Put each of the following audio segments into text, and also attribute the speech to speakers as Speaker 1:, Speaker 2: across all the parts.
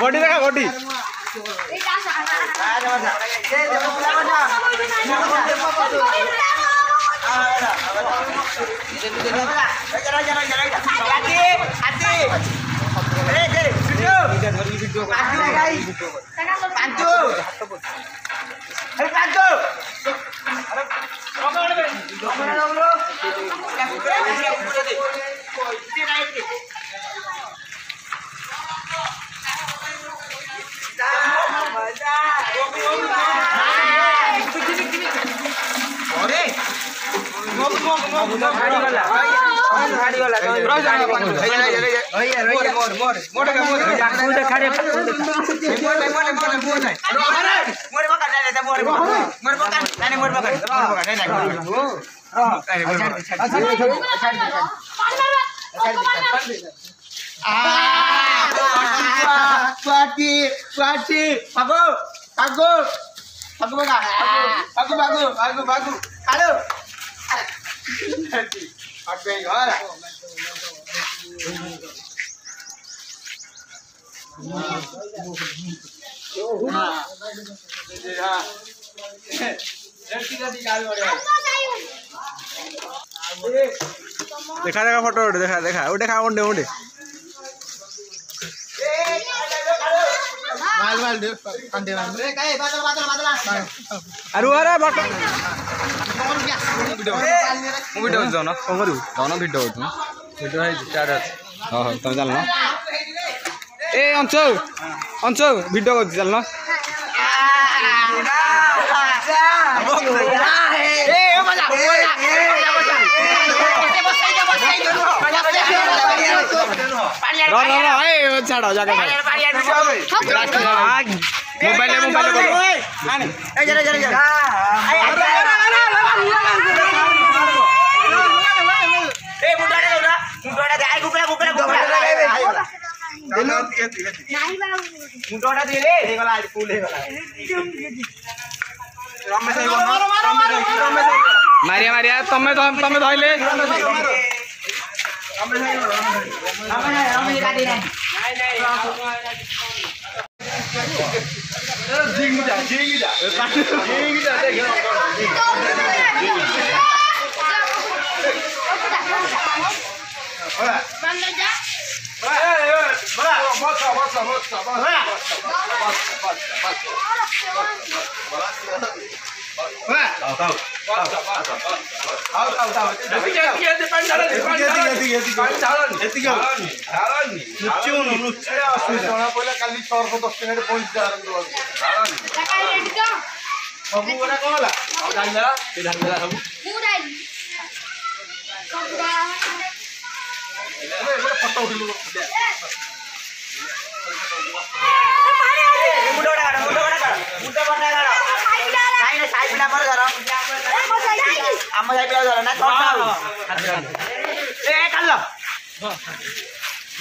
Speaker 1: body देखा body देखा देखा फोटो देखा देखा वो देखा उंडे उंडे अरे अरे बटन वीडियो जो ना कौन करू दोनों वीडियो तू वीडियो है स्टार्ट हां हां तुम चलना ए अंशु अंशु वीडियो कर चलना ए मजा छाड़ो जाके मोबाइल मारिया मारिया तमें धरले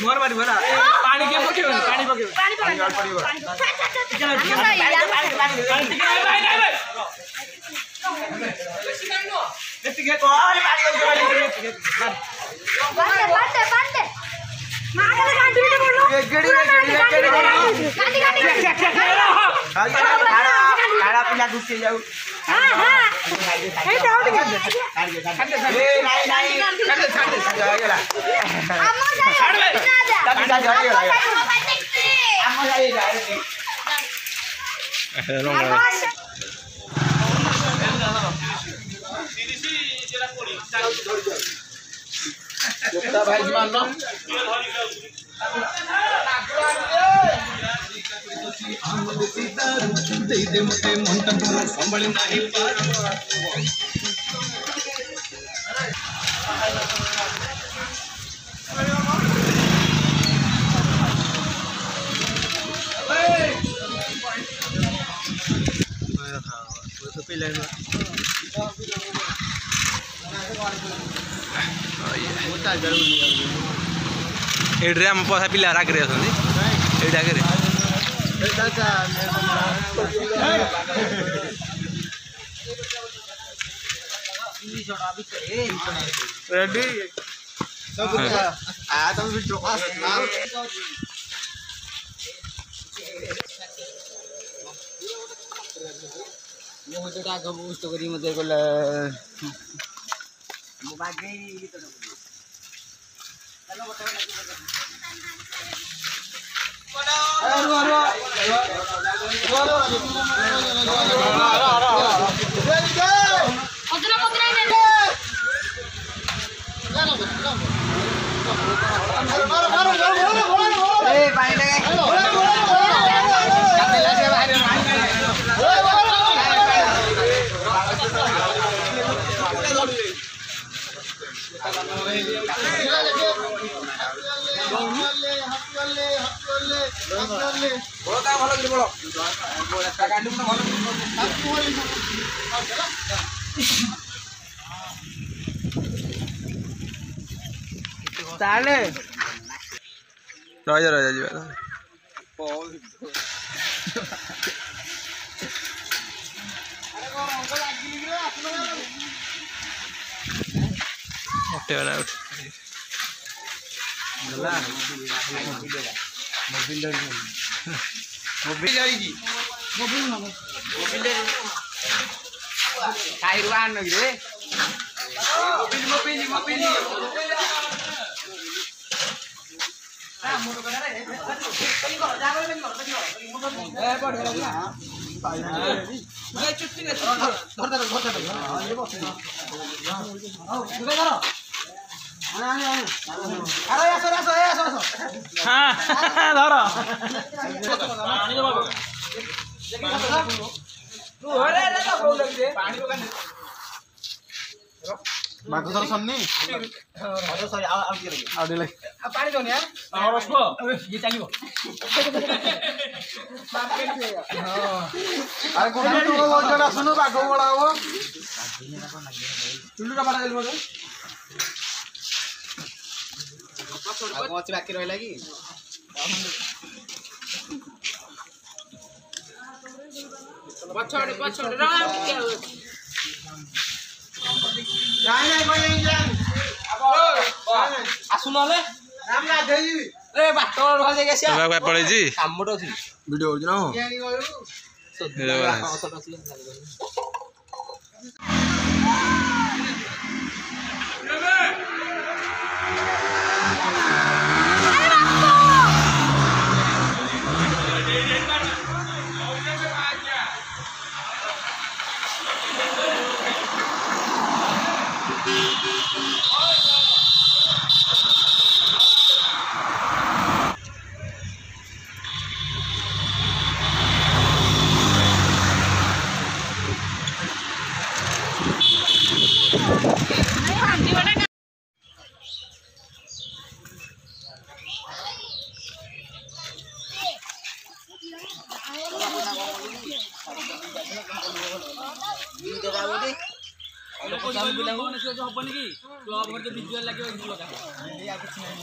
Speaker 1: मोर मारी बोला पानी के पके पानी पके पानी भाई एड्रे आम पसा पिला आगे अछंती एटा आगे रेडी सब आ तुम वीडियो
Speaker 2: ମୁଁ ତ ଆଗ ବୁଷ୍ଟ କରି ମତେ କହିଲା ମୁଁ ବାଗେଇ ଗୀତ ताले
Speaker 1: राजा जी
Speaker 3: मागधर सन्नी अरे सॉरी आ दे लगे
Speaker 2: पानी दो यार
Speaker 3: और उसको ये चलियो अरे कोन तो ओजडा सुनो बागो बडा हो चुल्लू का बडा देल बोले
Speaker 2: मच बाकी रहला की पछड़ राम के
Speaker 3: नहीं कोई जान
Speaker 2: आसु नले
Speaker 3: नाम ना देई
Speaker 2: ए बाटो रह जाय गसिया
Speaker 1: तबा काय पड़े जी
Speaker 2: कामटो छी
Speaker 1: वीडियो हो ना हो
Speaker 3: ये गयो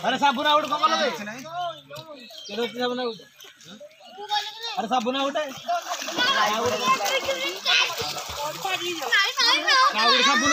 Speaker 3: अरे साबुन आउट कमल दे केरो साबुन आउट अरे साबुन आउट है साबुन